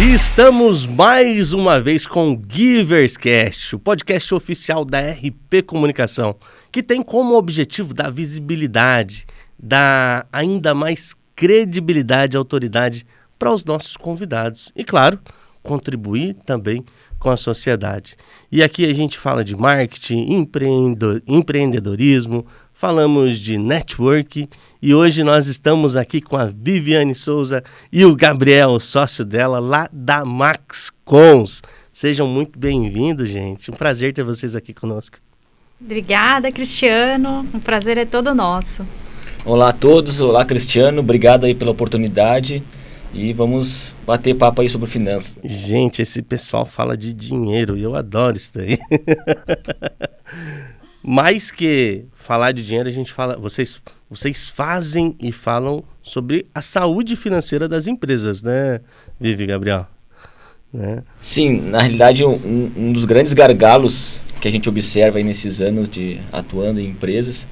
E estamos mais uma vez com o GiversCast, o podcast oficial da RP Comunicação, que tem como objetivo dar visibilidade, dar ainda mais credibilidade e autoridade para os nossos convidados e, claro, contribuir também com a sociedade. E aqui a gente fala de marketing, empreendedorismo, falamos de network e hoje nós estamos aqui com a Viviane Souza e o Gabriel, sócio dela, lá da MaxCons. Sejam muito bem-vindos, gente. Um prazer ter vocês aqui conosco. Obrigada, Cristiano. Um prazer é todo nosso. Olá a todos, olá Cristiano, obrigado aí pela oportunidade e vamos bater papo aí sobre finanças. Gente, esse pessoal fala de dinheiro e eu adoro isso daí. Mais que falar de dinheiro, a gente fala, vocês fazem e falam sobre a saúde financeira das empresas, né, Vivi e Gabriel? Né? Sim, na realidade um dos grandes gargalos que a gente observa aí nesses anos de atuando em empresas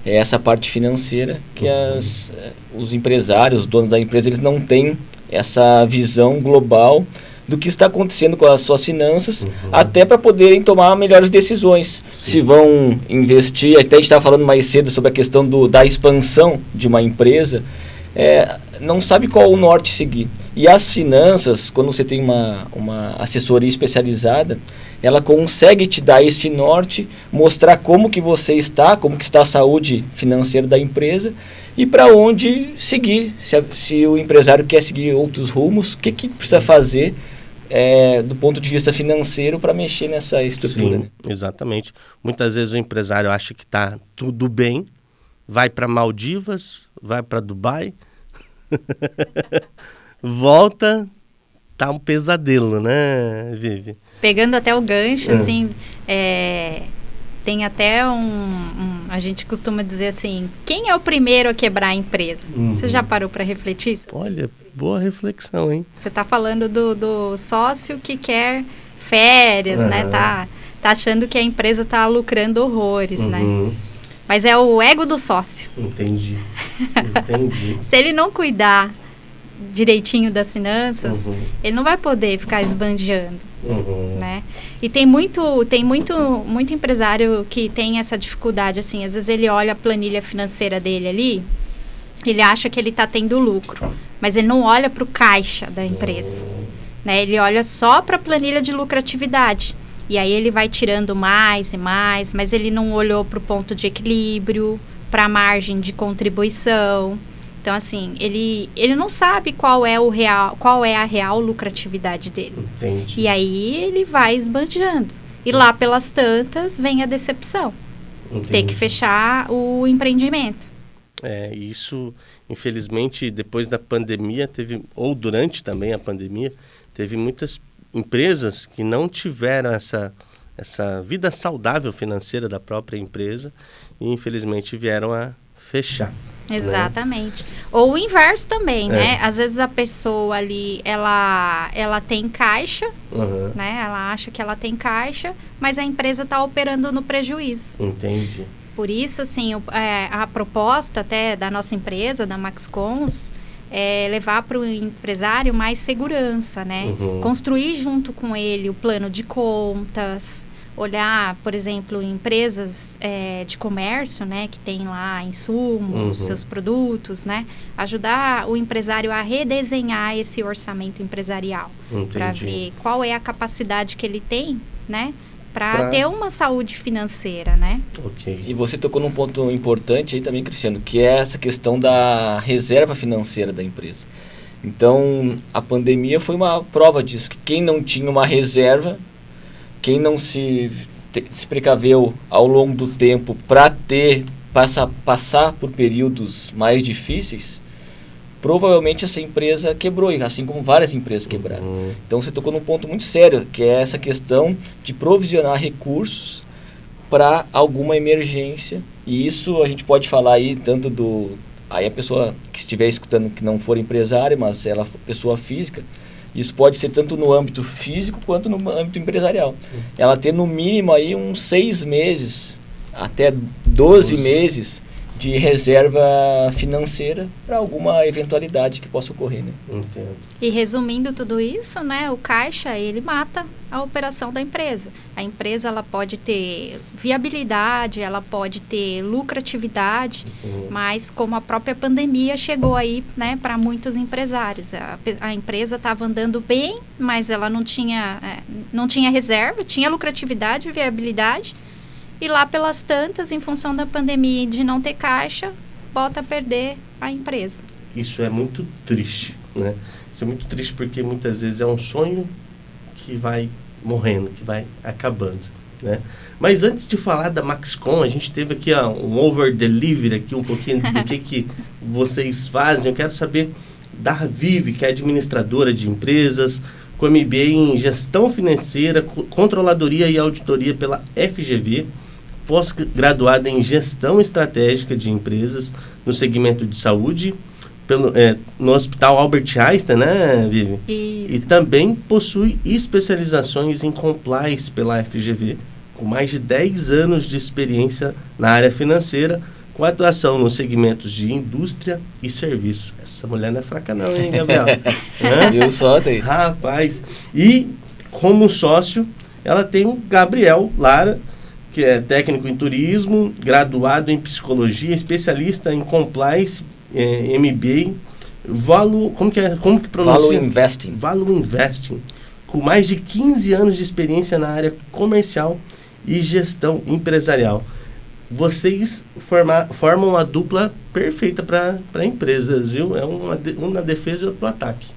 é essa parte financeira que os empresários, os donos da empresa, eles não têm essa visão global do que está acontecendo com as suas finanças, até para poderem tomar melhores decisões. Sim. Se vão investir, até a gente estava falando mais cedo sobre a questão da expansão de uma empresa, não sabe qual o norte seguir. E as finanças, quando você tem uma assessoria especializada, ela consegue te dar esse norte, mostrar como que você está, como que está a saúde financeira da empresa e para onde seguir. Se o empresário quer seguir outros rumos, o que precisa fazer do ponto de vista financeiro para mexer nessa estrutura. Sim, né? Exatamente. Muitas vezes o empresário acha que está tudo bem, vai para Maldivas, vai para Dubai, volta, tá um pesadelo, né, Vivi? Pegando até o gancho, assim, tem até a gente costuma dizer assim, quem é o primeiro a quebrar a empresa? Você já parou para refletir isso? Olha, boa reflexão, hein? Você tá falando do sócio que quer férias, né? Tá achando que a empresa tá lucrando horrores, né? Mas é o ego do sócio. Entendi. Se ele não cuidar direitinho das finanças, ele não vai poder ficar esbanjando, né? E tem muito empresário que tem essa dificuldade, assim, às vezes ele olha a planilha financeira dele ali, ele acha que ele está tendo lucro, mas ele não olha para o caixa da empresa, né? Ele olha só para a planilha de lucratividade. E aí ele vai tirando mais e mais, mas ele não olhou para o ponto de equilíbrio, para a margem de contribuição. Então, assim, ele não sabe qual é a real lucratividade dele. Entendi. E aí ele vai esbanjando. E lá pelas tantas vem a decepção. Entendi. Ter que fechar o empreendimento. Isso, infelizmente, depois da pandemia, ou durante também a pandemia, teve muitas empresas que não tiveram essa vida saudável financeira da própria empresa e, infelizmente, vieram a fechar. Exatamente. Né? Ou o inverso também, né? Às vezes a pessoa ali, ela tem caixa, né? Ela acha que ela tem caixa, mas a empresa está operando no prejuízo. Entendi. Por isso, assim, a proposta até da nossa empresa, da MaxCons, é levar para o empresário mais segurança, né? Construir junto com ele o plano de contas, olhar, por exemplo, empresas de comércio, né? Que tem lá insumos, seus produtos, né? Ajudar o empresário a redesenhar esse orçamento empresarial. Para ver qual é a capacidade que ele tem, né? Para ter uma saúde financeira, né? Okay. E você tocou num ponto importante aí também, Cristiano, que é essa questão da reserva financeira da empresa. Então, a pandemia foi uma prova disso, que quem não tinha uma reserva, quem não se precaveu ao longo do tempo para passar por períodos mais difíceis, provavelmente essa empresa quebrou, assim como várias empresas quebraram. Então você tocou num ponto muito sério, que é essa questão de provisionar recursos para alguma emergência. E isso a gente pode falar aí tanto aí a pessoa que estiver escutando que não for empresária, mas ela for pessoa física, isso pode ser tanto no âmbito físico quanto no âmbito empresarial. Ela ter no mínimo aí uns 6 meses, até 12 meses de reserva financeira para alguma eventualidade que possa ocorrer, né? Entendo. E resumindo tudo isso, né, o caixa, ele mata a operação da empresa. A empresa, ela pode ter viabilidade, ela pode ter lucratividade, mas como a própria pandemia chegou aí, né, para muitos empresários. A empresa estava andando bem, mas ela não tinha reserva, tinha lucratividade e viabilidade, e lá pelas tantas, em função da pandemia e de não ter caixa, bota a perder a empresa. Isso é muito triste, né? Isso é muito triste porque muitas vezes é um sonho que vai morrendo, que vai acabando, né? Mas antes de falar da Maxcom, a gente teve aqui um over-delivery aqui, um pouquinho do que vocês fazem. Eu quero saber da Vive, que é administradora de empresas, com MBA em Gestão Financeira, Controladoria e Auditoria pela FGV, pós-graduada em Gestão Estratégica de Empresas no segmento de saúde, no Hospital Albert Einstein, né, Vivi? Isso. E também possui especializações em Compliance pela FGV, com mais de 10 anos de experiência na área financeira, com atuação nos segmentos de indústria e serviços. Essa mulher não é fraca não, hein, Gabriel? Eu só tenho. Rapaz. E, como sócio, ela tem o Gabriel Lara, que é técnico em turismo, graduado em psicologia, especialista em compliance, MBA, como que pronuncia? Value Investing, com mais de 15 anos de experiência na área comercial e gestão empresarial. Vocês formam uma dupla perfeita para empresas, viu? É um na defesa e outro no ataque.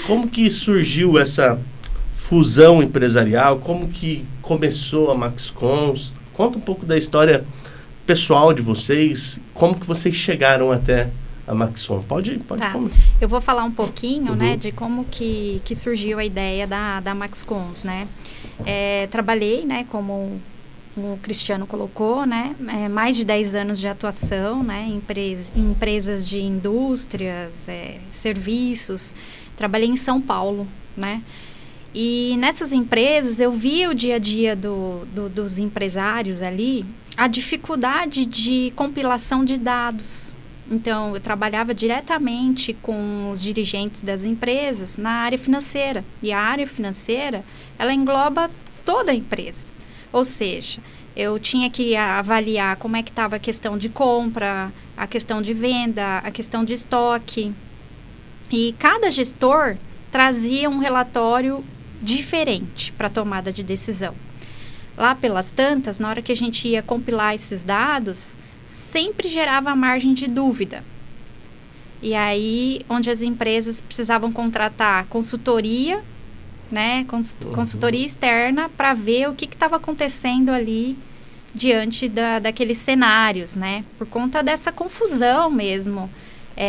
Como que surgiu essa fusão empresarial? Como que começou a Maxcom? Conta um pouco da história pessoal de vocês, como que vocês chegaram até a Maxcom. Pode tá. Comentar. Eu vou falar um pouquinho, né, de como que surgiu a ideia da Maxcom, né? Trabalhei, né, como o Cristiano colocou, né, mais de 10 anos de atuação, né, em empresas de indústrias, serviços. Trabalhei em São Paulo, né? E nessas empresas eu vi o dia a dia dos empresários ali, a dificuldade de compilação de dados. Então, eu trabalhava diretamente com os dirigentes das empresas na área financeira. E a área financeira, ela engloba toda a empresa. Ou seja, eu tinha que avaliar como é que estava a questão de compra, a questão de venda, a questão de estoque. E cada gestor trazia um relatório diferente para a tomada de decisão. Lá pelas tantas, na hora que a gente ia compilar esses dados, sempre gerava margem de dúvida. E aí, onde as empresas precisavam contratar consultoria, né, consultoria externa para ver o que estava acontecendo ali diante daqueles cenários, né, por conta dessa confusão mesmo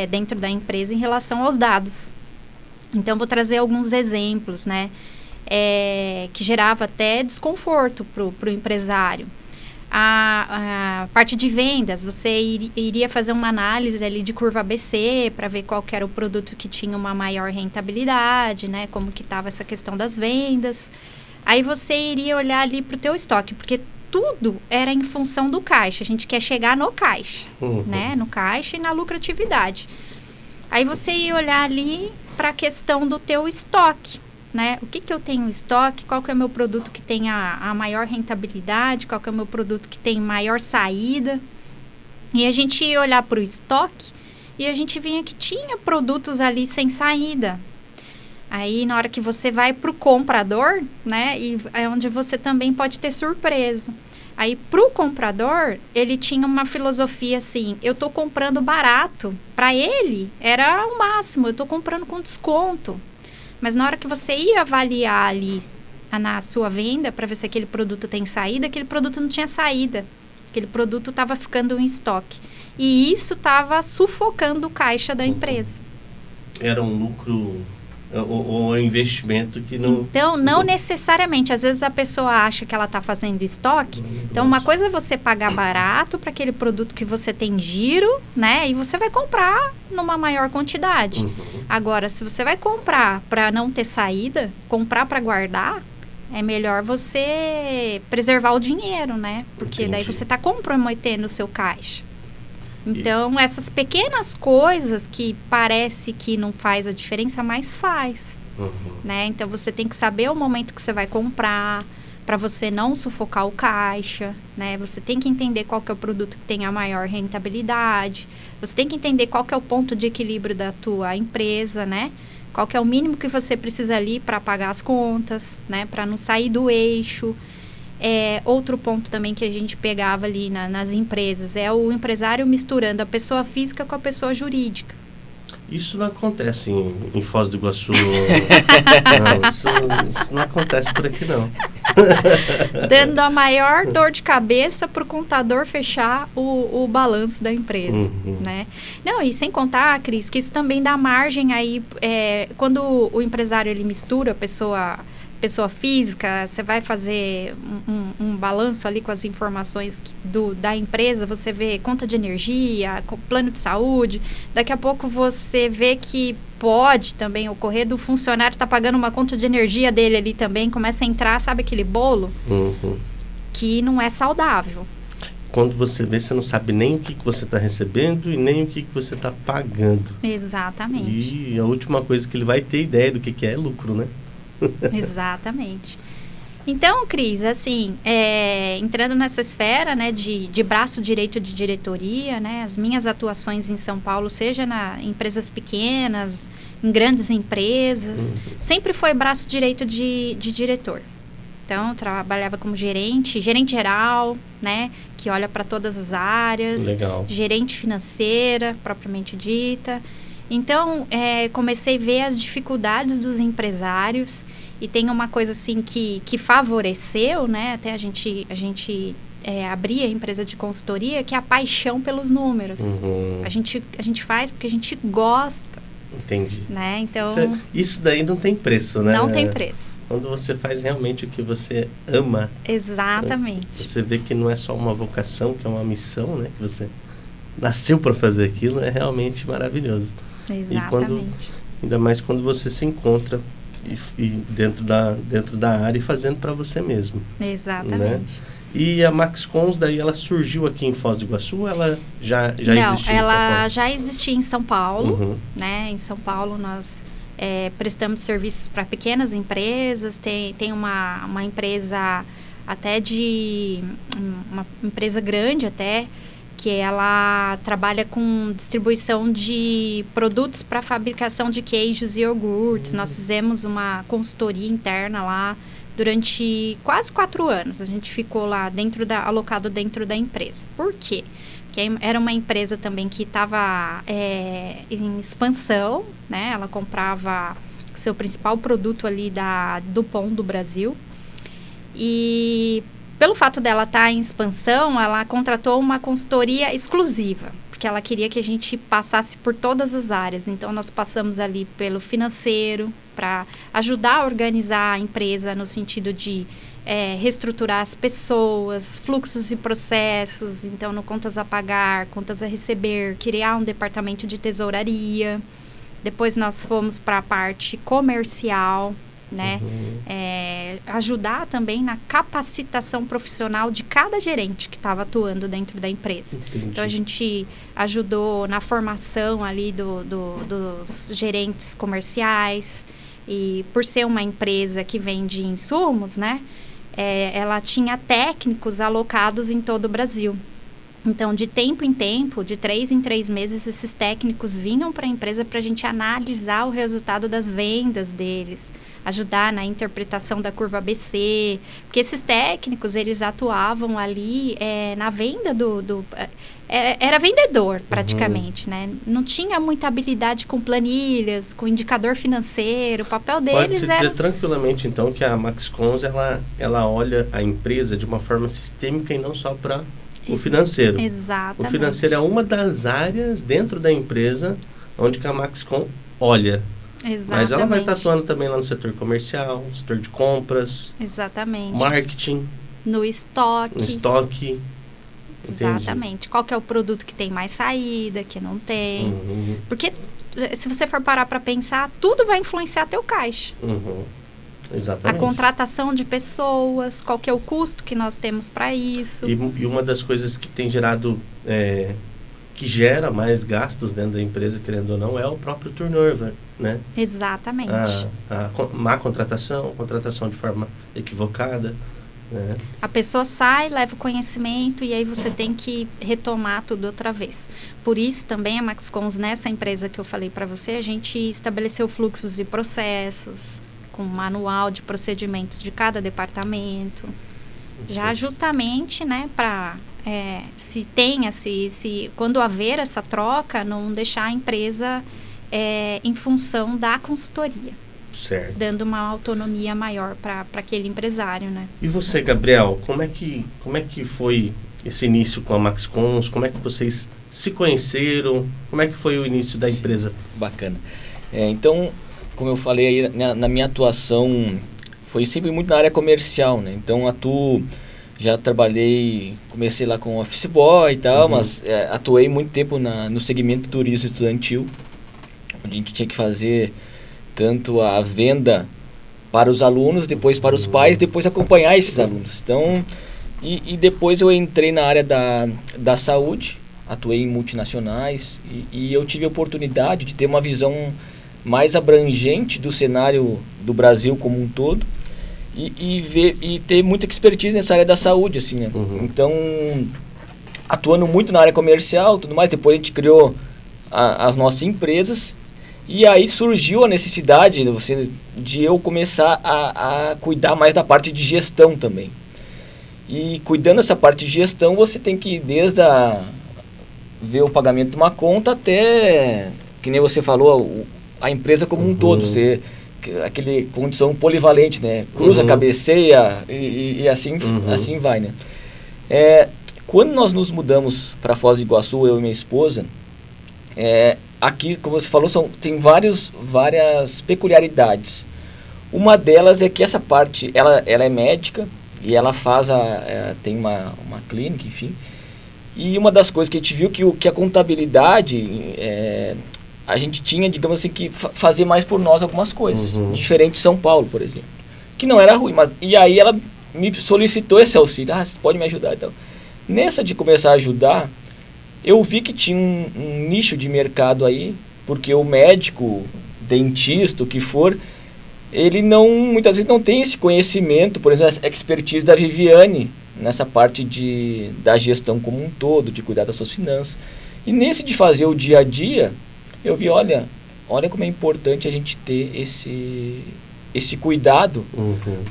dentro da empresa em relação aos dados. Então, vou trazer alguns exemplos, né, que gerava até desconforto para o empresário. A parte de vendas, você iria fazer uma análise ali de curva ABC para ver qual que era o produto que tinha uma maior rentabilidade, né? Como que estava essa questão das vendas. Aí você iria olhar ali para o teu estoque, porque tudo era em função do caixa. A gente quer chegar no caixa, né? No caixa e na lucratividade. Aí você ia olhar ali para a questão do teu estoque. Né? O que eu tenho em estoque, qual que é o meu produto que tem a maior rentabilidade, qual que é o meu produto que tem maior saída. E a gente ia olhar para o estoque e a gente vinha que tinha produtos ali sem saída. Aí, na hora que você vai para o comprador, né, e é onde você também pode ter surpresa. Aí, para o comprador, ele tinha uma filosofia assim, eu estou comprando barato. Para ele, era o máximo, eu estou comprando com desconto. Mas na hora que você ia avaliar ali na sua venda para ver se aquele produto tem saída, aquele produto não tinha saída. Aquele produto estava ficando em estoque. E isso estava sufocando o caixa da empresa. Era um lucro ou investimento que não... Então, não necessariamente. Às vezes a pessoa acha que ela está fazendo estoque. Então, uma coisa é você pagar barato para aquele produto que você tem giro, né? E você vai comprar numa maior quantidade. Agora, se você vai comprar para não ter saída, comprar para guardar, é melhor você preservar o dinheiro, né? Porque daí você está comprometendo o seu caixa. Então, essas pequenas coisas que parece que não faz a diferença, mas faz. Né? Então, você tem que saber o momento que você vai comprar, para você não sufocar o caixa, né? Você tem que entender qual que é o produto que tem a maior rentabilidade. Você tem que entender qual que é o ponto de equilíbrio da tua empresa, né? Qual que é o mínimo que você precisa ali para pagar as contas, né? Para não sair do eixo. Outro ponto também que a gente pegava ali nas empresas é o empresário misturando a pessoa física com a pessoa jurídica. Isso não acontece em Foz do Iguaçu. Não, isso não acontece por aqui, não. Dando a maior dor de cabeça para o contador fechar o balanço da empresa, né? Não, e sem contar, Cris, que isso também dá margem aí, quando o empresário ele mistura a pessoa física, você vai fazer um balanço ali com as informações da empresa, você vê conta de energia, plano de saúde, daqui a pouco você vê que pode também ocorrer do funcionário estar pagando uma conta de energia dele ali também, começa a entrar, sabe aquele bolo? Que não é saudável. Quando você vê, você não sabe nem o que você está recebendo e nem o que você está pagando. Exatamente. E a última coisa que ele vai ter ideia do que é lucro, né? Exatamente. Então, Cris, assim, entrando nessa esfera, né, de braço direito de diretoria, né, as minhas atuações em São Paulo, seja em empresas pequenas, em grandes empresas, sempre foi braço direito de diretor. Então, trabalhava como gerente geral, né, que olha para todas as áreas. Legal. Gerente financeira, propriamente dita. Então, comecei a ver as dificuldades dos empresários e tem uma coisa assim que favoreceu, né? Até a gente abrir a empresa de consultoria, que é a paixão pelos números. A gente faz porque a gente gosta. Entendi. Né? Então, isso daí não tem preço, né? Não tem preço. Quando você faz realmente o que você ama. Exatamente. Você vê que não é só uma vocação, que é uma missão, né? Que você nasceu para fazer aquilo, é realmente maravilhoso. Exatamente. Ainda mais quando você se encontra e dentro da área e fazendo para você mesmo. Exatamente. Né? E a MaxCons, daí ela surgiu aqui em Foz do Iguaçu ou ela já existia em São Paulo? Não, ela já existia em São Paulo. Né? Em São Paulo nós prestamos serviços para pequenas empresas. Tem uma empresa até uma empresa grande até, que ela trabalha com distribuição de produtos para fabricação de queijos e iogurtes. Nós fizemos uma consultoria interna lá durante quase 4 anos. A gente ficou lá alocado dentro da empresa. Por quê? Porque era uma empresa também que estava em expansão, né? Ela comprava seu principal produto ali do Pão do Brasil. E pelo fato dela estar em expansão, ela contratou uma consultoria exclusiva, porque ela queria que a gente passasse por todas as áreas. Então, nós passamos ali pelo financeiro, para ajudar a organizar a empresa no sentido de reestruturar as pessoas, fluxos e processos, então, no contas a pagar, contas a receber, criar um departamento de tesouraria. Depois, nós fomos para a parte comercial, né? Ajudar também na capacitação profissional de cada gerente que estava atuando dentro da empresa. Entendi. Então, a gente ajudou na formação ali dos gerentes comerciais. E por ser uma empresa que vende insumos, né? Ela tinha técnicos alocados em todo o Brasil. Então, de tempo em tempo, de 3 em 3 meses, esses técnicos vinham para a empresa para a gente analisar o resultado das vendas deles, ajudar na interpretação da curva ABC, porque esses técnicos, eles atuavam ali na venda era vendedor, praticamente, né? Não tinha muita habilidade com planilhas, com indicador financeiro, o papel deles Pode-se dizer tranquilamente, então, que a MaxCons, ela olha a empresa de uma forma sistêmica e não só para o financeiro. Exatamente. O financeiro é uma das áreas dentro da empresa onde que a MaxCon olha. Exatamente. Mas ela vai estar atuando também lá no setor comercial, no setor de compras. Exatamente. Marketing. No estoque. Exatamente. Entendi. Qual que é o produto que tem mais saída, que não tem. Porque se você for parar para pensar, tudo vai influenciar teu caixa. Exatamente. A contratação de pessoas, qual que é o custo que nós temos para isso. E uma das coisas que tem gerado, que gera mais gastos dentro da empresa, querendo ou não, é o próprio turnover, né? Exatamente. A má contratação de forma equivocada. A pessoa sai, leva o conhecimento e aí você tem que retomar tudo outra vez. Por isso também a Maxcons, nessa empresa que eu falei para você, a gente estabeleceu fluxos e processos, com manual de procedimentos de cada departamento. Já justamente, né, para quando haver essa troca, não deixar a empresa em função da consultoria. Certo. Dando uma autonomia maior para aquele empresário, né? E você, Gabriel, como é que foi esse início com a Maxcons? Como é que vocês se conheceram? Como é que foi o início da empresa? Bacana. Então, como eu falei aí, na minha atuação foi sempre muito na área comercial, né? Então, já comecei lá com office boy e tal, mas atuei muito tempo no segmento turismo estudantil, onde a gente tinha que fazer tanto a venda para os alunos, depois para os pais, depois acompanhar esses alunos. Então, e depois eu entrei na área da saúde, atuei em multinacionais e eu tive a oportunidade de ter uma visão mais abrangente do cenário do Brasil como um todo e ter muita expertise nessa área da saúde, assim, né? Então, atuando muito na área comercial, tudo mais, depois a gente criou as nossas empresas. E aí surgiu a necessidade de eu começar a cuidar mais da parte de gestão também. E cuidando dessa parte de gestão, você tem que ir desde ver o pagamento de uma conta até, que nem você falou, a empresa como um todo. Ser aquele condição polivalente, né? Cruza, cabeceia e assim vai, né? Quando nós nos mudamos para Foz do Iguaçu, eu e minha esposa, aqui, como você falou, tem várias peculiaridades. Uma delas é que essa parte, ela é médica e ela tem uma clínica, enfim. E uma das coisas que a gente viu que a contabilidade, a gente tinha, digamos assim, que fazer mais por nós algumas coisas. Diferente de São Paulo, por exemplo. Que não era ruim, e aí ela me solicitou esse auxílio. Você pode me ajudar? Então, nessa de começar a ajudar, eu vi que tinha um nicho de mercado aí, porque o médico, dentista, o que for, ele muitas vezes não tem esse conhecimento, por exemplo, a expertise da Viviane, nessa parte da gestão como um todo, de cuidar das suas finanças. E nesse de fazer o dia a dia, eu vi, olha como é importante a gente ter esse cuidado,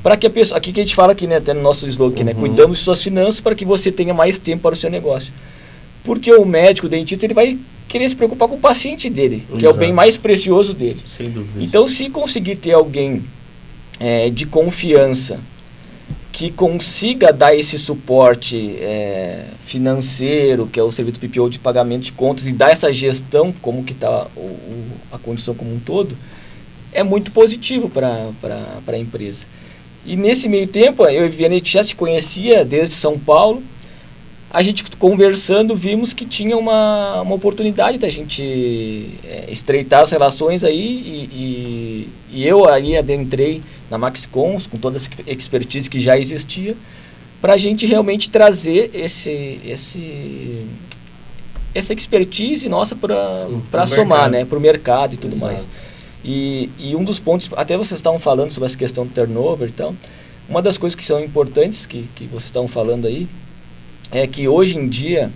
para que a pessoa, aqui que a gente fala aqui, né, até no nosso slogan, né, cuidamos de suas finanças para que você tenha mais tempo para o seu negócio. Porque o médico, o dentista, ele vai querer se preocupar com o paciente dele, que é o bem mais precioso dele. Sem dúvida. Então, se conseguir ter alguém de confiança que consiga dar esse suporte financeiro, que é o serviço PPO de pagamento de contas, e dar essa gestão, como que está a condição como um todo, é muito positivo para a empresa. E nesse meio tempo, eu e a Viviane já se conhecia desde São Paulo. A gente conversando, vimos que tinha uma oportunidade da gente estreitar as relações aí e eu aí adentrei na Maxcons com toda essa expertise que já existia, para a gente realmente trazer essa expertise nossa para somar, né, para o mercado e tudo mais. E um dos pontos, até vocês estavam falando sobre essa questão do turnover e tal, uma das coisas que são importantes que vocês estavam falando aí, é que hoje em dia,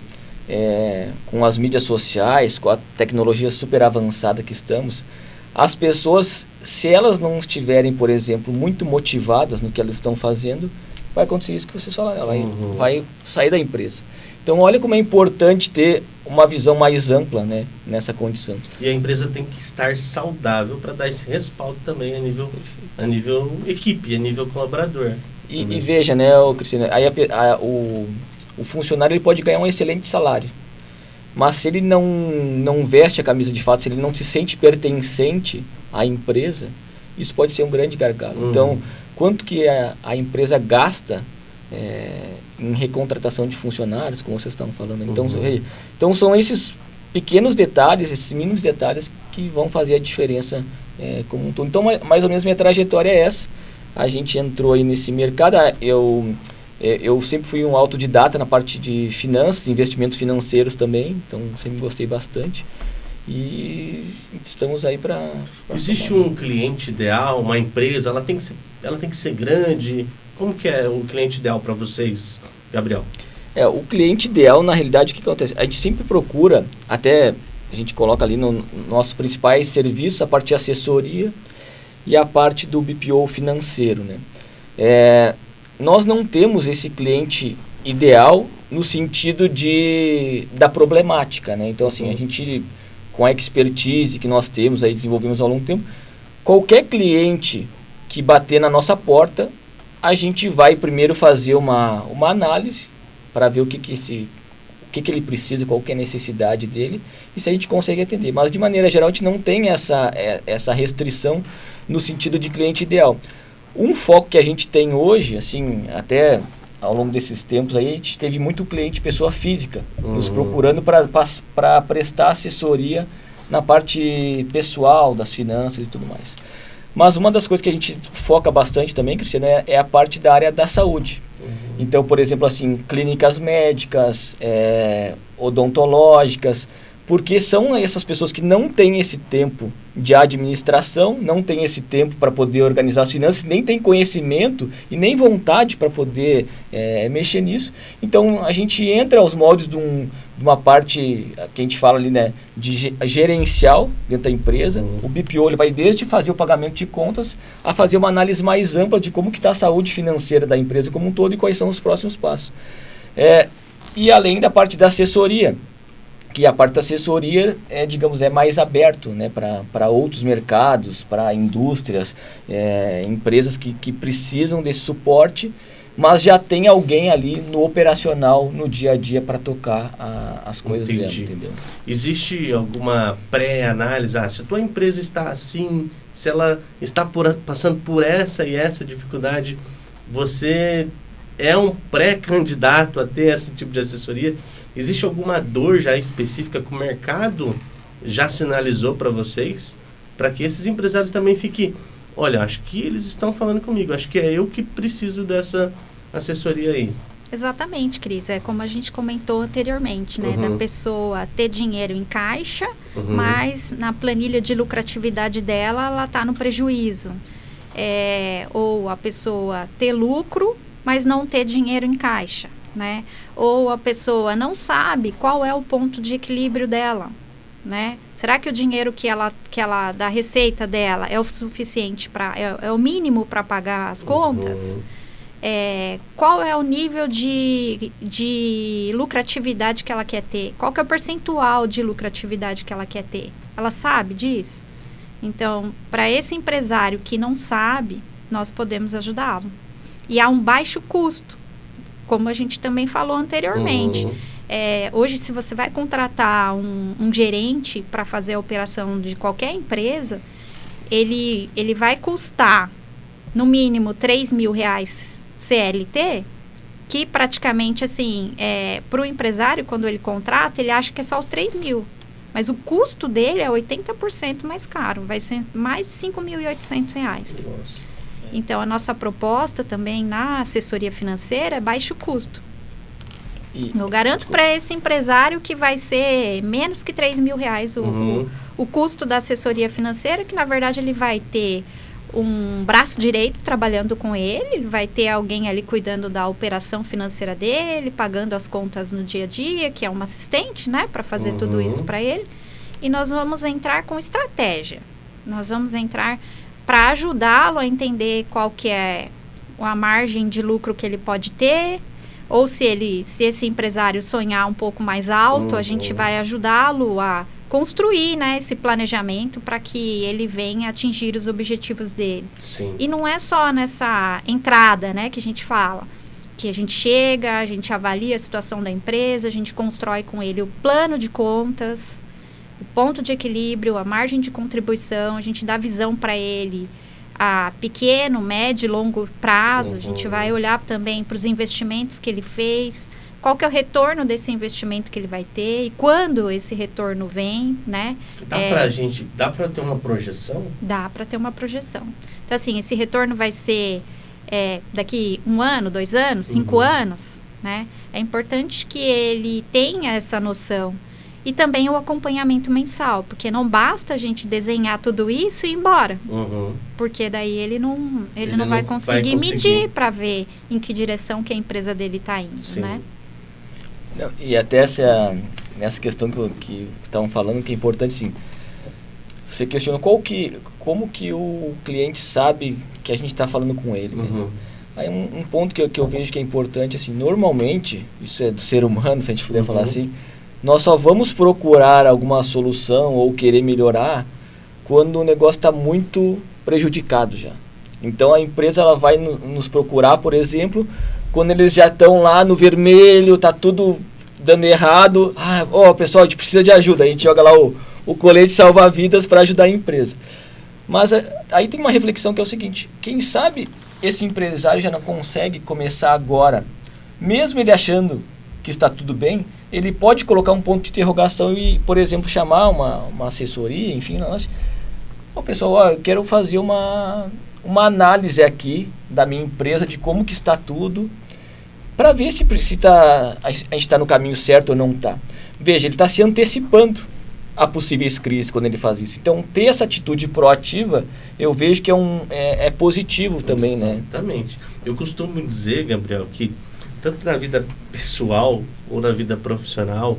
com as mídias sociais, com a tecnologia super avançada que estamos, as pessoas, se elas não estiverem, por exemplo, muito motivadas no que elas estão fazendo, vai acontecer isso que vocês falaram, ela vai sair da empresa. Então, olha como é importante ter uma visão mais ampla, né, nessa condição. E a empresa tem que estar saudável para dar esse respaldo também a nível equipe, a nível colaborador. E veja, né, Cristiano, aí o funcionário ele pode ganhar um excelente salário, mas se ele não veste a camisa de fato, se ele não se sente pertencente à empresa, isso pode ser um grande gargalo. Então, quanto que a empresa gasta em recontratação de funcionários, como vocês estão falando. Então são esses pequenos detalhes, esses mínimos detalhes que vão fazer a diferença como um todo. Então, mais ou menos minha trajetória é essa. a gente entrou aí nesse mercado. Eu sempre fui um autodidata na parte de finanças, investimentos financeiros também, então sempre gostei bastante. E estamos aí para... Existe um cliente ideal, uma empresa, ela tem que ser grande? Como que é o cliente ideal para vocês, Gabriel? O cliente ideal, na realidade, o que acontece? A gente sempre procura, até a gente coloca ali nos nossos principais serviços, a parte de assessoria e a parte do BPO financeiro, né? Nós não temos esse cliente ideal no sentido da problemática, né? Então, assim, a gente, com a expertise que nós temos, aí desenvolvemos ao longo do tempo, qualquer cliente que bater na nossa porta, a gente vai primeiro fazer uma análise para ver o que ele precisa, qual que é a necessidade dele, e se a gente consegue atender. Mas, de maneira geral, a gente não tem essa restrição no sentido de cliente ideal. Um foco que a gente tem hoje, assim, até ao longo desses tempos aí, a gente teve muito cliente, pessoa física, nos procurando para prestar assessoria na parte pessoal, das finanças e tudo mais. Mas uma das coisas que a gente foca bastante também, Cristiano, é a parte da área da saúde. Então, por exemplo, assim, clínicas médicas, odontológicas, porque são essas pessoas que não têm esse tempo de administração, não têm esse tempo para poder organizar as finanças, nem têm conhecimento e nem vontade para poder mexer nisso. Então, a gente entra aos moldes de uma parte que a gente fala ali, né, de gerencial dentro da empresa. O BPO ele vai desde fazer o pagamento de contas a fazer uma análise mais ampla de como que está a saúde financeira da empresa como um todo e quais são os próximos passos. E além da parte da assessoria, que a parte da assessoria é mais aberto, né, para outros mercados, para indústrias, empresas que precisam desse suporte, mas já tem alguém ali no operacional, no dia a dia, para tocar as coisas dela, entendeu? Existe alguma pré-análise? Se a tua empresa está assim, se ela está passando por essa e essa dificuldade, você é um pré-candidato a ter esse tipo de assessoria? Existe alguma dor já específica que o mercado já sinalizou para vocês? Para que esses empresários também fiquem, olha, acho que eles estão falando comigo, acho que é eu que preciso dessa assessoria aí. Exatamente, Cris. É como a gente comentou anteriormente, né? Da pessoa ter dinheiro em caixa, mas na planilha de lucratividade dela, ela está no prejuízo. Ou a pessoa ter lucro, mas não ter dinheiro em caixa. Né? Ou a pessoa não sabe qual é o ponto de equilíbrio dela, né? Será que o dinheiro que ela da receita dela é o suficiente é o mínimo para pagar as contas? Qual é o nível de lucratividade que ela quer ter? Qual que é o percentual de lucratividade que ela quer ter? Ela sabe disso? Então, para esse empresário que não sabe, nós podemos ajudá-lo. E há um baixo custo, como a gente também falou anteriormente. Hoje, se você vai contratar um gerente para fazer a operação de qualquer empresa, ele vai custar, no mínimo, R$3.000 CLT, que praticamente, assim, para o empresário, quando ele contrata, ele acha que é só os 3.000. Mas o custo dele é 80% mais caro, vai ser mais de R$5.800. Então, a nossa proposta também na assessoria financeira é baixo custo. Eu garanto para esse empresário que vai ser menos que R$3.000 o custo da assessoria financeira, que na verdade ele vai ter um braço direito trabalhando com ele vai ter alguém ali cuidando da operação financeira dele, pagando as contas no dia a dia, que é um assistente, né, para fazer tudo isso para ele. E nós vamos entrar com estratégia. Nós vamos entrar para ajudá-lo a entender qual que é a margem de lucro que ele pode ter, ou se esse empresário sonhar um pouco mais alto, a gente vai ajudá-lo a construir, né, esse planejamento para que ele venha atingir os objetivos dele. Sim. E não é só nessa entrada, né, que a gente fala, que a gente chega, a gente avalia a situação da empresa, a gente constrói com ele o plano de contas, o ponto de equilíbrio, a margem de contribuição, a gente dá visão para ele a pequeno, médio e longo prazo, a gente vai olhar também para os investimentos que ele fez, qual que é o retorno desse investimento que ele vai ter e quando esse retorno vem, né? Dá para ter uma projeção? Dá para ter uma projeção. Então, assim, esse retorno vai ser daqui 1 ano, 2 anos, 5 anos, né? É importante que ele tenha essa noção. E também o acompanhamento mensal, porque não basta a gente desenhar tudo isso e ir embora. Porque daí ele não vai conseguir medir para ver em que direção que a empresa dele está indo, Sim. né? Não, e até nessa questão que estavam falando, que é importante, sim. Você questiona como que o cliente sabe que a gente está falando com ele. Né? Aí um ponto que eu vejo que é importante, assim, normalmente, isso é do ser humano, se a gente puder falar assim, nós só vamos procurar alguma solução ou querer melhorar quando o negócio está muito prejudicado já. Então, a empresa ela vai nos procurar, por exemplo, quando eles já estão lá no vermelho, está tudo dando errado. Pessoal, a gente precisa de ajuda. A gente joga lá o colete salva-vidas para ajudar a empresa. Mas aí tem uma reflexão que é o seguinte: quem sabe esse empresário já não consegue começar agora, mesmo ele achando que está tudo bem, ele pode colocar um ponto de interrogação e, por exemplo, chamar uma assessoria, enfim, pessoal, eu quero fazer uma análise aqui da minha empresa, de como que está tudo, para ver se a gente está no caminho certo ou não está. Veja, ele está se antecipando a possíveis crises quando ele faz isso. Então, ter essa atitude proativa, eu vejo que é positivo também, Exatamente. Eu costumo dizer, Gabriel, que tanto na vida pessoal ou na vida profissional,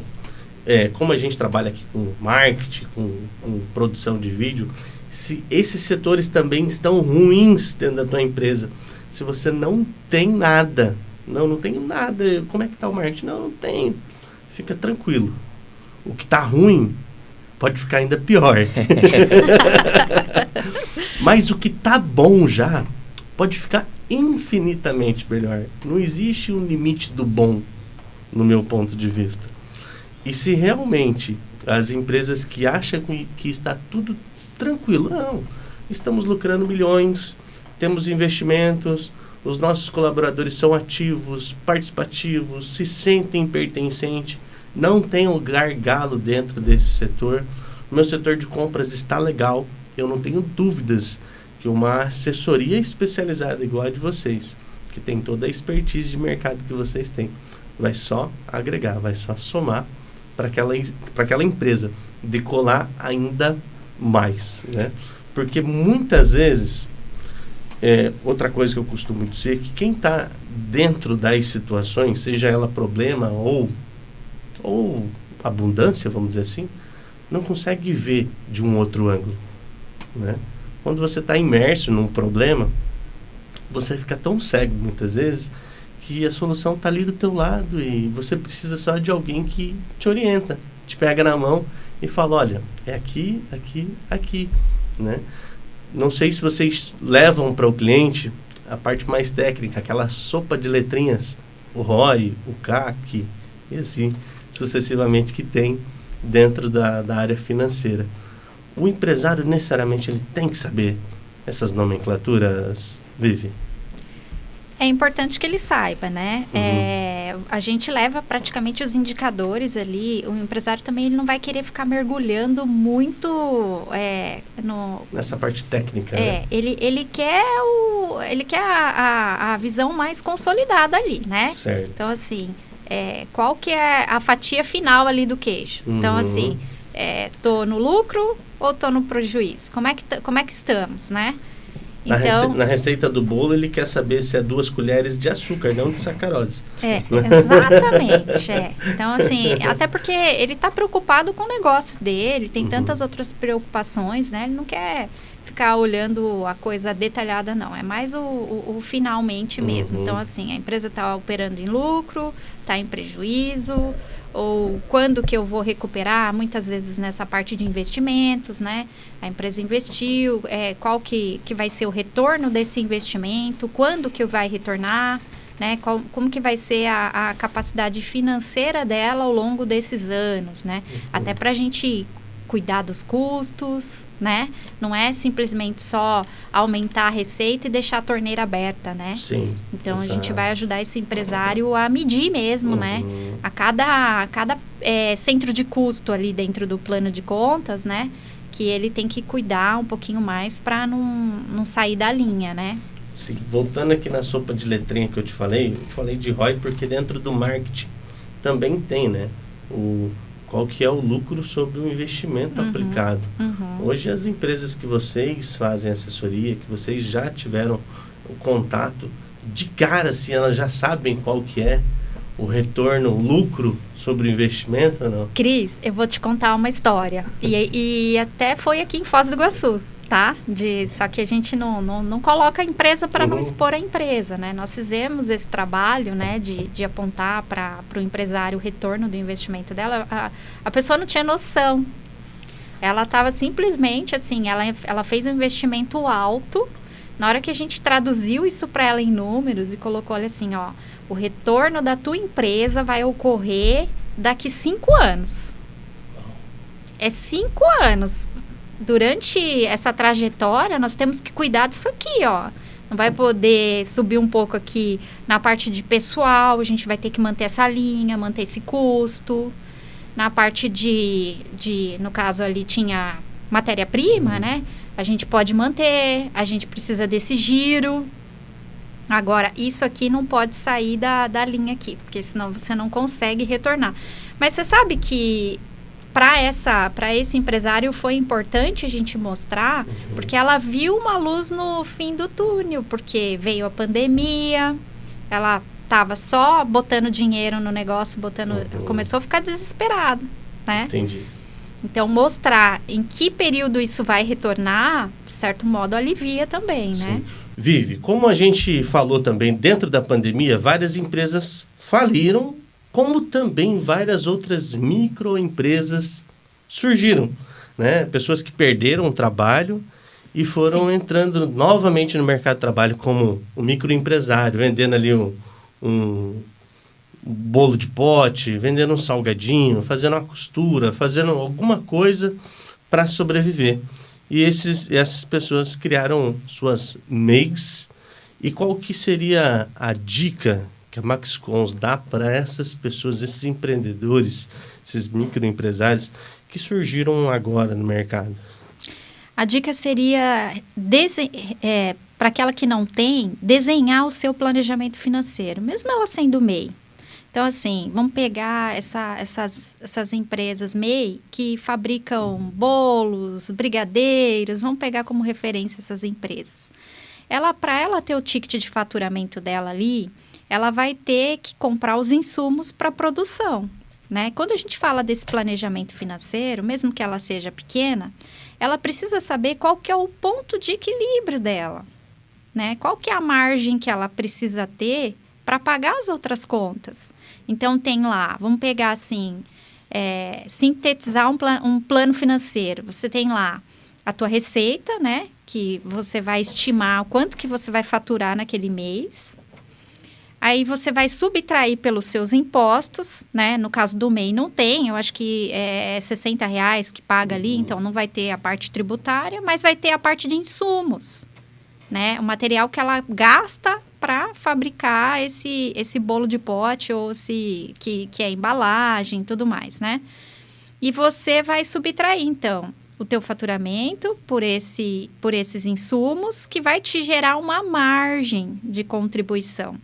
como a gente trabalha aqui com marketing, com produção de vídeo, se esses setores também estão ruins dentro da tua empresa, se você não tem nada, não tenho nada, como é que está o marketing? Não tenho. Fica tranquilo. O que está ruim pode ficar ainda pior. Mas o que está bom já pode ficar infinitamente melhor. Não existe um limite do bom, no meu ponto de vista. E se realmente as empresas que acham que está tudo tranquilo, não, estamos lucrando milhões, temos investimentos, os nossos colaboradores são ativos, participativos, se sentem pertencentes, não tem um gargalo dentro desse setor, o meu setor de compras está legal, eu não tenho dúvidas que uma assessoria especializada igual a de vocês, que tem toda a expertise de mercado que vocês têm, vai só agregar, vai só somar para aquela empresa decolar ainda mais, né? Porque muitas vezes, outra coisa que eu costumo dizer, que quem está dentro das situações, seja ela problema ou abundância, vamos dizer assim, não consegue ver de um outro ângulo, né? Quando você está imerso num problema, você fica tão cego muitas vezes que a solução está ali do teu lado e você precisa só de alguém que te orienta, te pega na mão e fala, olha, é aqui, aqui, aqui, né? Não sei se vocês levam para o cliente a parte mais técnica, aquela sopa de letrinhas, o ROI, o CAC e assim sucessivamente que tem dentro da área financeira. O empresário necessariamente ele tem que saber essas nomenclaturas, Vivi? É importante que ele saiba, né? A gente leva praticamente os indicadores ali. O empresário também ele não vai querer ficar mergulhando muito nessa parte técnica, né? Ele quer a visão mais consolidada ali, né? Certo. Então, assim, qual que é a fatia final ali do queijo? Então, assim, tô no lucro ou tô no prejuízo? Como é que estamos, né? Então, na receita do bolo, ele quer saber se é 2 colheres de açúcar, não de sacarose. Exatamente. Então, assim, até porque ele está preocupado com o negócio dele, tem tantas outras preocupações, né? Ele não quer ficar olhando a coisa detalhada, não. É mais o finalmente mesmo. Então, assim, a empresa está operando em lucro, está em prejuízo, ou quando que eu vou recuperar, muitas vezes nessa parte de investimentos, né? A empresa investiu, qual que vai ser o retorno desse investimento, quando que vai retornar, né? Como que vai ser a capacidade financeira dela ao longo desses anos, né? Até para a gente cuidar dos custos, né? Não é simplesmente só aumentar a receita e deixar a torneira aberta, né? Sim. Então, exato. a gente vai ajudar esse empresário a medir mesmo, né? A cada centro de custo ali dentro do plano de contas, né? Que ele tem que cuidar um pouquinho mais para não sair da linha, né? Sim. Voltando aqui na sopa de letrinha que eu te falei de ROI porque dentro do marketing também tem, né? Qual que é o lucro sobre o investimento aplicado. Hoje as empresas que vocês fazem assessoria, que vocês já tiveram o contato, de cara assim, elas já sabem qual que é o retorno, o lucro sobre o investimento ou não? Cris, eu vou te contar uma história. E até foi aqui em Foz do Iguaçu, tá? Só que a gente não coloca a empresa para não expor a empresa, né? Nós fizemos esse trabalho, né? De apontar para o empresário o retorno do investimento dela. A pessoa não tinha noção. Ela estava simplesmente assim, ela fez um investimento alto. Na hora que a gente traduziu isso para ela em números e colocou, olha assim, ó, o retorno da tua empresa vai ocorrer daqui 5 anos. É 5 anos. Durante essa trajetória, nós temos que cuidar disso aqui, ó. Não vai poder subir um pouco aqui na parte de pessoal, a gente vai ter que manter essa linha, manter esse custo. Na parte no caso ali tinha matéria-prima, né? A gente pode manter, a gente precisa desse giro. Agora, isso aqui não pode sair da linha aqui, porque senão você não consegue retornar. Mas você sabe que para esse empresário foi importante a gente mostrar, porque ela viu uma luz no fim do túnel, porque veio a pandemia, ela estava só botando dinheiro no negócio, começou a ficar desesperada, né? Entendi. Então, mostrar em que período isso vai retornar, de certo modo, alivia também, Sim. né? Vivi, como a gente falou também, dentro da pandemia, várias empresas faliram, como também várias outras microempresas surgiram, né? Pessoas que perderam o trabalho e foram entrando novamente no mercado de trabalho como um microempresário, vendendo ali um bolo de pote, vendendo um salgadinho, fazendo uma costura, fazendo alguma coisa para sobreviver. E essas pessoas criaram suas MEIs. E qual que seria a dica que a Maxcons dá para essas pessoas, esses empreendedores, esses microempresários que surgiram agora no mercado? A dica seria, para aquela que não tem, desenhar o seu planejamento financeiro, mesmo ela sendo MEI. Então, assim, vamos pegar essas empresas MEI que fabricam bolos, brigadeiros, vamos pegar como referência essas empresas. Para ela ter o ticket de faturamento dela ali, ela vai ter que comprar os insumos para a produção, né? Quando a gente fala desse planejamento financeiro, mesmo que ela seja pequena, ela precisa saber qual que é o ponto de equilíbrio dela, né? Qual que é a margem que ela precisa ter para pagar as outras contas. Então, tem lá, vamos pegar assim, sintetizar um plano financeiro. Você tem lá a tua receita, né? Que você vai estimar o quanto que você vai faturar naquele mês. Aí, você vai subtrair pelos seus impostos, né? No caso do MEI, não tem. Eu acho que é R$60 que paga ali, então não vai ter a parte tributária, mas vai ter a parte de insumos, né? O material que ela gasta para fabricar esse bolo de pote ou que é embalagem e tudo mais, né? E você vai subtrair, então, o teu faturamento por esses insumos que vai te gerar uma margem de contribuição.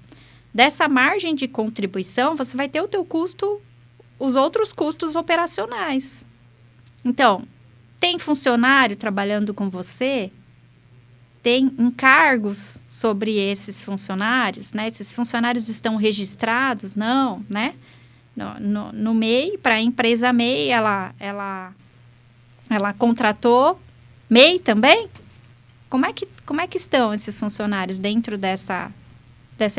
Dessa margem de contribuição, você vai ter o teu custo, os outros custos operacionais. Então, tem funcionário trabalhando com você? Tem encargos sobre esses funcionários, né? Esses funcionários estão registrados? Não, né? No MEI, para a empresa MEI, ela contratou MEI também? Como é que estão esses funcionários dentro dessa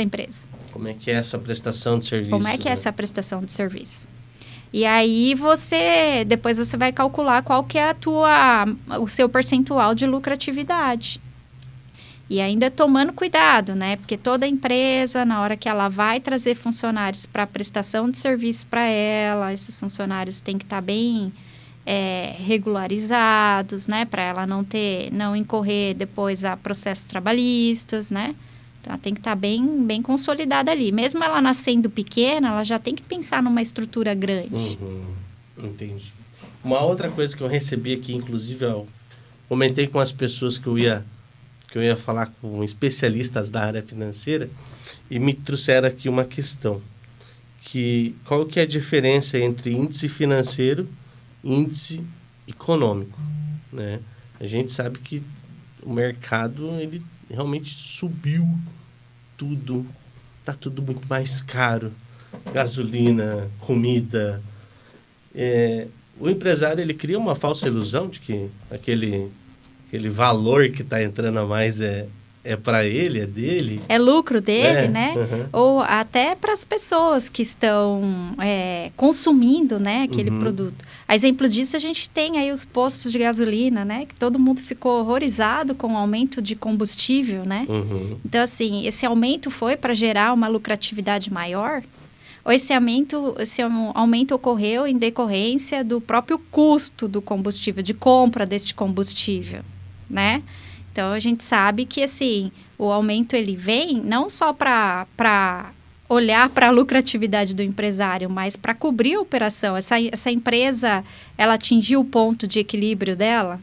empresa? Como é que é essa prestação de serviço? Como é que é essa prestação de serviço? E aí, depois você vai calcular qual que é o seu percentual de lucratividade. E ainda tomando cuidado, né? Porque toda empresa, na hora que ela vai trazer funcionários para prestação de serviço para ela, esses funcionários têm que estar bem regularizados, né? Para ela não incorrer depois a processos trabalhistas, né? Então, ela tem que estar bem consolidada ali. Mesmo ela nascendo pequena, ela já tem que pensar numa estrutura grande. Entendi. Uma outra coisa que eu recebi aqui, inclusive, eu comentei com as pessoas que eu ia falar com especialistas da área financeira e me trouxeram aqui uma questão. Qual que é a diferença entre índice financeiro e índice econômico, né? A gente sabe que o mercado, ele realmente subiu tudo, está tudo muito mais caro, gasolina, comida. O empresário, ele cria uma falsa ilusão de que aquele valor que está entrando a mais é para ele, é dele. É lucro dele, né? Uhum. Ou até para as pessoas que estão consumindo, né, aquele produto. A exemplo disso, a gente tem aí os postos de gasolina, né? Que todo mundo ficou horrorizado com o aumento de combustível, né? Uhum. Então, assim, esse aumento foi para gerar uma lucratividade maior? Ou esse aumento ocorreu em decorrência do próprio custo do combustível, de compra deste combustível, né? Então, a gente sabe que, assim, o aumento ele vem não só para olhar para a lucratividade do empresário, mas para cobrir a operação. Essa empresa, ela atingiu o ponto de equilíbrio dela?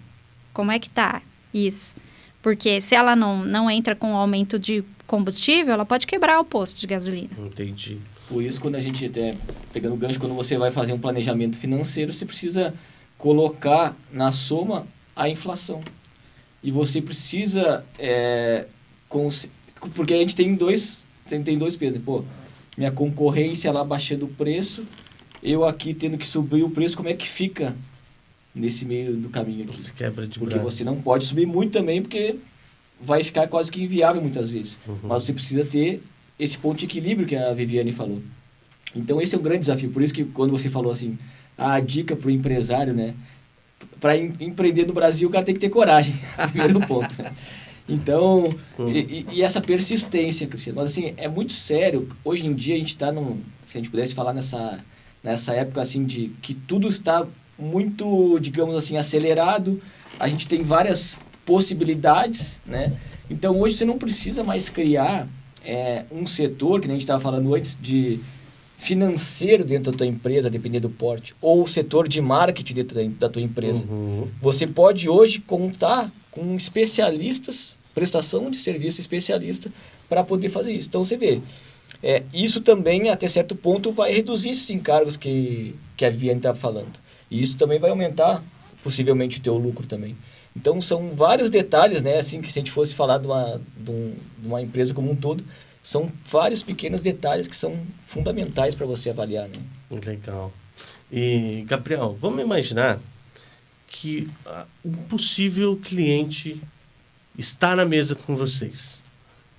Como é que está isso? Porque se ela não entra com o aumento de combustível, ela pode quebrar o posto de gasolina. Entendi. Por isso, quando a gente, até pegando o gancho, quando você vai fazer um planejamento financeiro, você precisa colocar na soma a inflação. E você precisa, porque a gente tem dois pesos, né? Pô, minha concorrência, ela baixando o preço, eu aqui tendo que subir o preço, como é que fica nesse meio do caminho aqui? Você quebra de porque braço. Você não pode subir muito também, porque vai ficar quase que inviável muitas vezes. Mas você precisa ter esse ponto de equilíbrio que a Viviane falou. Então, esse é um grande desafio. Por isso que quando você falou assim, a dica para o empresário, né? Para empreender no Brasil, o cara tem que ter coragem. Primeiro ponto. Então, e essa persistência, Cristiano. Mas, assim, é muito sério. Hoje em dia, a gente está se a gente pudesse falar nessa época, assim, de que tudo está muito, digamos assim, acelerado. A gente tem várias possibilidades, né? Então, hoje, você não precisa mais criar um setor, que nem a gente estava falando antes, de financeiro dentro da tua empresa, dependendo do porte, ou o setor de marketing dentro da tua empresa. Você pode hoje contar com especialistas, prestação de serviço especialista, para poder fazer isso. Então, você vê, isso também, até certo ponto, vai reduzir esses encargos que a Viviane estava falando. E isso também vai aumentar, possivelmente, o teu lucro também. Então, são vários detalhes, né? Assim, que se a gente fosse falar de uma empresa como um todo, são vários pequenos detalhes que são fundamentais para você avaliar, né? Legal. E, Gabriel, vamos imaginar que um possível cliente está na mesa com vocês,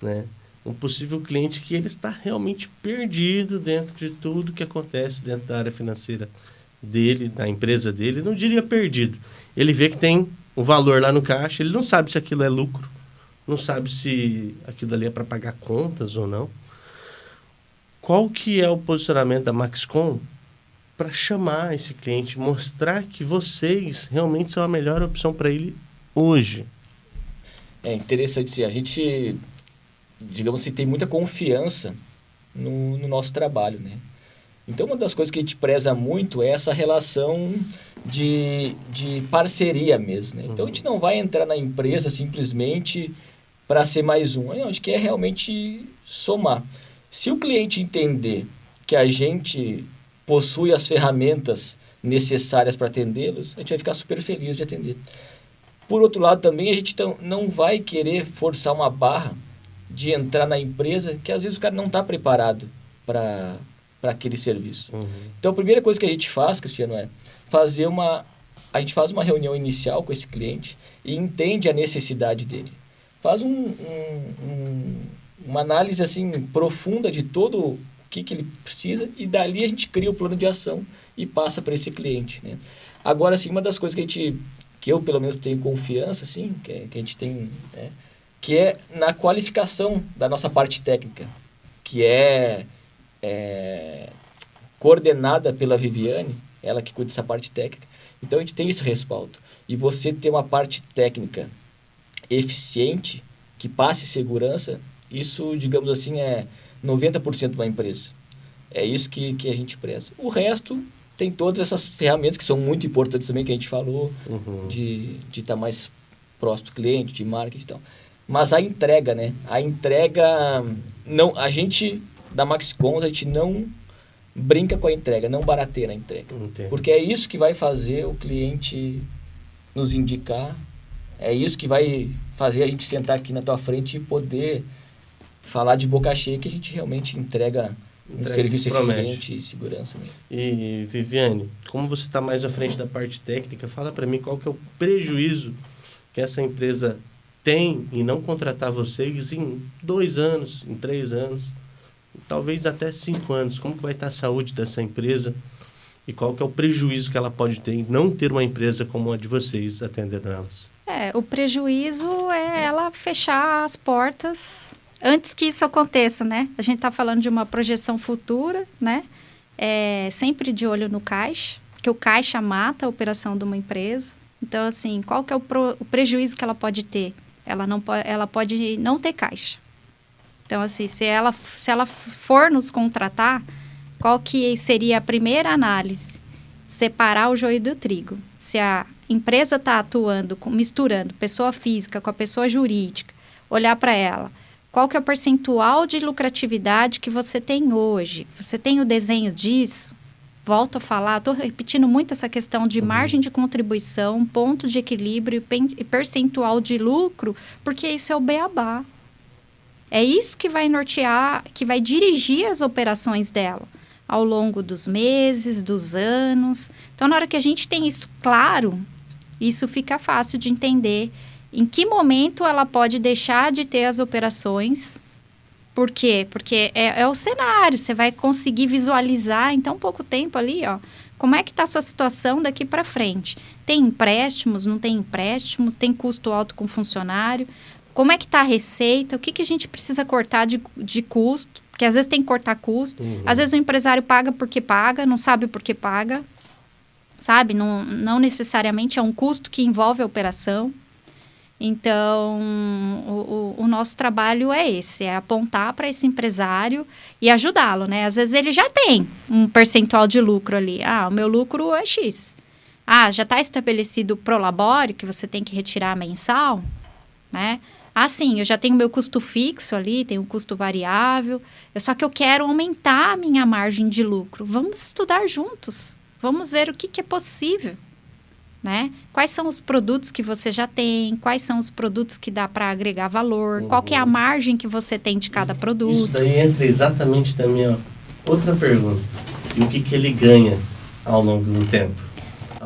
né? Um possível cliente que ele está realmente perdido dentro de tudo que acontece dentro da área financeira dele, da empresa dele. Não diria perdido. Ele vê que tem um valor lá no caixa, ele não sabe se aquilo é lucro, não sabe se aquilo ali é para pagar contas ou não. Qual que é o posicionamento da Maxcom para chamar esse cliente, mostrar que vocês realmente são a melhor opção para ele hoje? É interessante, a gente, digamos assim, tem muita confiança no nosso trabalho, né? Então, uma das coisas que a gente preza muito é essa relação de parceria mesmo, né? Então, a gente não vai entrar na empresa simplesmente para ser mais um. A gente quer realmente somar. Se o cliente entender que a gente possui as ferramentas necessárias para atendê-los, a gente vai ficar super feliz de atender. Por outro lado, também, a gente não vai querer forçar uma barra de entrar na empresa que, às vezes, o cara não está preparado para aquele serviço. Então, a primeira coisa que a gente faz, Cristiano, a gente faz uma reunião inicial com esse cliente e entende a necessidade dele. Faz uma análise assim, profunda de todo o que ele precisa e dali a gente cria o plano de ação e passa para esse cliente, né? Agora, assim, uma das coisas que eu, pelo menos, tenho confiança, assim, que a gente tem, né, que é na qualificação da nossa parte técnica, que é coordenada pela Viviane, ela que cuida dessa parte técnica. Então, a gente tem esse respaldo. E você ter uma parte técnica eficiente, que passe segurança, isso, digamos assim, é 90% de uma empresa. É isso que a gente preza. O resto tem todas essas ferramentas que são muito importantes também, que a gente falou, de estar mais próximo do cliente, de marketing e tal. Mas a entrega, né? A entrega, não, a gente, da Maxcons, a gente não brinca com a entrega, não barateia na entrega. Entendo. Porque é isso que vai fazer o cliente nos indicar, é isso que vai fazer a gente sentar aqui na tua frente e poder falar de boca cheia que a gente realmente entrega um serviço eficiente e segurança. Né? E, Viviane, como você está mais à frente da parte técnica, fala para mim qual que é o prejuízo que essa empresa tem em não contratar vocês em 2 anos, em 3 anos, talvez até 5 anos. Como que vai estar a saúde dessa empresa e qual que é o prejuízo que ela pode ter em não ter uma empresa como a de vocês atendendo elas? O prejuízo é ela fechar as portas antes que isso aconteça, né? A gente está falando de uma projeção futura, né? Sempre de olho no caixa, porque o caixa mata a operação de uma empresa. Então, assim, qual que é o prejuízo que ela pode ter? Ela pode não ter caixa. Então, assim, se ela for nos contratar, qual que seria a primeira análise? Separar o joio do trigo. Se a empresa está atuando, misturando pessoa física com a pessoa jurídica, olhar para ela. Qual que é o percentual de lucratividade que você tem hoje? Você tem o desenho disso? Volto a falar, estou repetindo muito essa questão de margem de contribuição, ponto de equilíbrio e percentual de lucro, porque isso é o beabá. É isso que vai nortear, que vai dirigir as operações dela ao longo dos meses, dos anos. Então, na hora que a gente tem isso claro, isso fica fácil de entender em que momento ela pode deixar de ter as operações. Por quê? Porque é o cenário, você vai conseguir visualizar em tão pouco tempo ali, ó, como é que está a sua situação daqui para frente. Tem empréstimos, não tem empréstimos, tem custo alto com funcionário, como é que está a receita, o que a gente precisa cortar de custo, porque às vezes tem que cortar custo, às vezes o empresário paga porque paga, não sabe por que paga, sabe? Não necessariamente é um custo que envolve a operação. Então, o nosso trabalho é esse, é apontar para esse empresário e ajudá-lo, né? Às vezes ele já tem um percentual de lucro ali. O meu lucro é X. Já está estabelecido o Prolabore, que você tem que retirar mensal, né? Sim, eu já tenho meu custo fixo ali, tenho um custo variável, só que eu quero aumentar a minha margem de lucro. Vamos estudar juntos, vamos ver o que é possível. Né? Quais são os produtos que você já tem, quais são os produtos que dá para agregar valor, qual que é a margem que você tem de cada produto. Isso daí entra exatamente na minha outra pergunta. E o que ele ganha ao longo do tempo?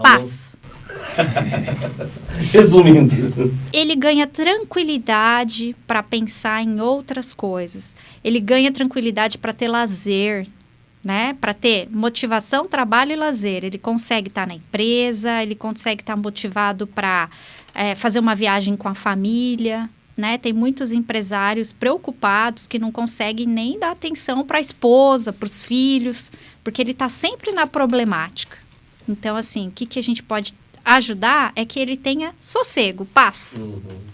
Paz. Resumindo. Ele ganha tranquilidade para pensar em outras coisas. Ele ganha tranquilidade para ter lazer, né? Para ter motivação, trabalho e lazer. Ele consegue estar na empresa, ele consegue estar motivado para fazer uma viagem com a família, né? Tem muitos empresários preocupados que não conseguem nem dar atenção para a esposa, para os filhos, porque ele está sempre na problemática. Então, assim, o que a gente pode ajudar é que ele tenha sossego, paz.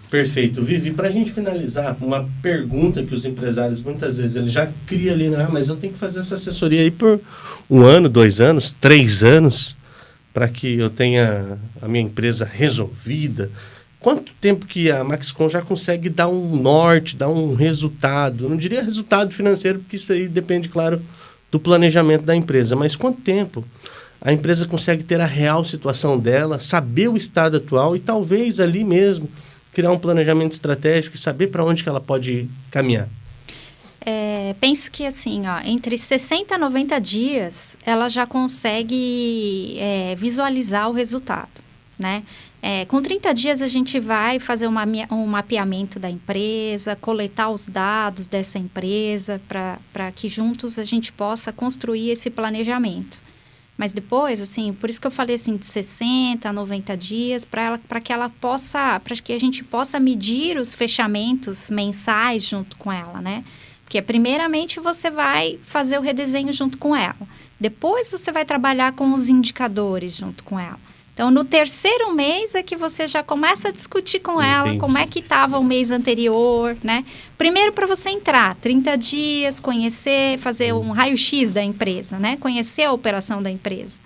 Perfeito. Vivi, para a gente finalizar, uma pergunta que os empresários, muitas vezes, eles já criam ali, mas eu tenho que fazer essa assessoria aí por 1 ano, 2 anos, 3 anos, para que eu tenha a minha empresa resolvida. Quanto tempo que a Maxcon já consegue dar um norte, dar um resultado? Eu não diria resultado financeiro, porque isso aí depende, claro, do planejamento da empresa, mas quanto tempo a empresa consegue ter a real situação dela, saber o estado atual e talvez ali mesmo criar um planejamento estratégico e saber para onde que ela pode caminhar? Penso que assim, entre 60 a 90 dias, ela já consegue visualizar o resultado, né? Com 30 dias, a gente vai fazer um mapeamento da empresa, coletar os dados dessa empresa para que juntos a gente possa construir esse planejamento. Mas depois, assim, por isso que eu falei assim, de 60 a 90 dias, para que a gente possa medir os fechamentos mensais junto com ela, né? Porque primeiramente você vai fazer o redesenho junto com ela. Depois você vai trabalhar com os indicadores junto com ela. Então, no terceiro mês é que você já começa a discutir com ela como é que estava o mês anterior, né? Primeiro, para você entrar, 30 dias, conhecer, fazer um raio-x da empresa, né? Conhecer a operação da empresa.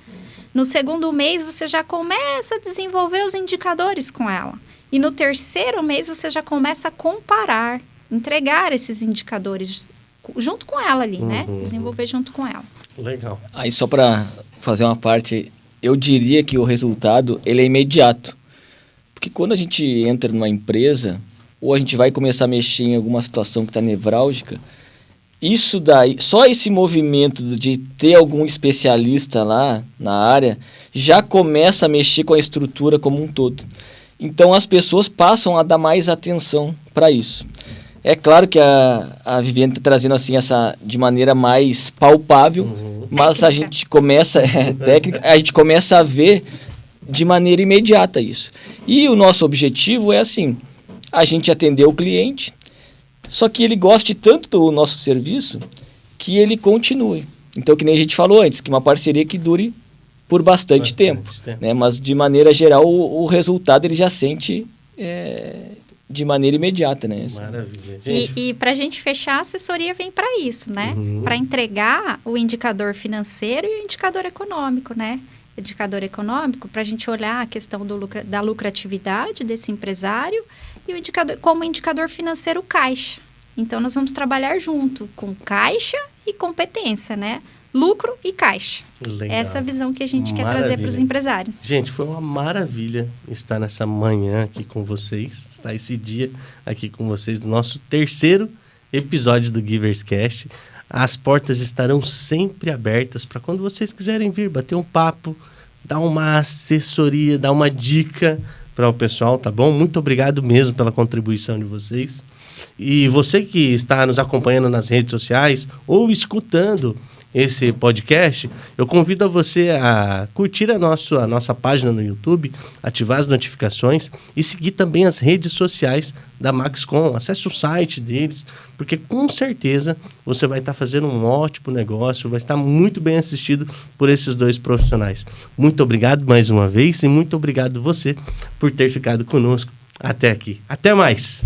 No segundo mês, você já começa a desenvolver os indicadores com ela. E no terceiro mês, você já começa a comparar, entregar esses indicadores junto com ela ali, né? Desenvolver junto com ela. Legal. Aí, só para fazer uma parte... Eu diria que o resultado ele é imediato. Porque quando a gente entra numa empresa, ou a gente vai começar a mexer em alguma situação que está nevrálgica, isso daí, só esse movimento de ter algum especialista lá na área, já começa a mexer com a estrutura como um todo. Então as pessoas passam a dar mais atenção para isso. É claro que a Viviane está trazendo assim essa de maneira mais palpável, mas a gente começa a gente começa a ver de maneira imediata isso. E o nosso objetivo é assim, a gente atender o cliente, só que ele goste tanto do nosso serviço que ele continue. Então, que nem a gente falou antes, que uma parceria que dure por bastante tempo. Né? Mas de maneira geral o resultado ele já sente de maneira imediata, né? Maravilha. E para a gente fechar, a assessoria vem para isso, né? Para entregar o indicador financeiro e o indicador econômico, né? Indicador econômico, para a gente olhar a questão da lucratividade desse empresário e o indicador, como indicador financeiro, caixa. Então, nós vamos trabalhar junto com caixa e competência, né? Lucro e caixa. Legal. Essa é a visão que a gente quer trazer para os empresários. Gente, foi uma maravilha estar nessa manhã aqui com vocês, estar esse dia aqui com vocês, no nosso terceiro episódio do GiversCast. As portas estarão sempre abertas para quando vocês quiserem vir bater um papo, dar uma assessoria, dar uma dica para o pessoal, tá bom? Muito obrigado mesmo pela contribuição de vocês. E você que está nos acompanhando nas redes sociais ou escutando esse podcast, eu convido a você a curtir a nossa página no YouTube, ativar as notificações e seguir também as redes sociais da Maxcom. Acesse o site deles, porque com certeza você vai estar fazendo um ótimo negócio, vai estar muito bem assistido por esses dois profissionais. Muito obrigado mais uma vez e muito obrigado você por ter ficado conosco até aqui. Até mais!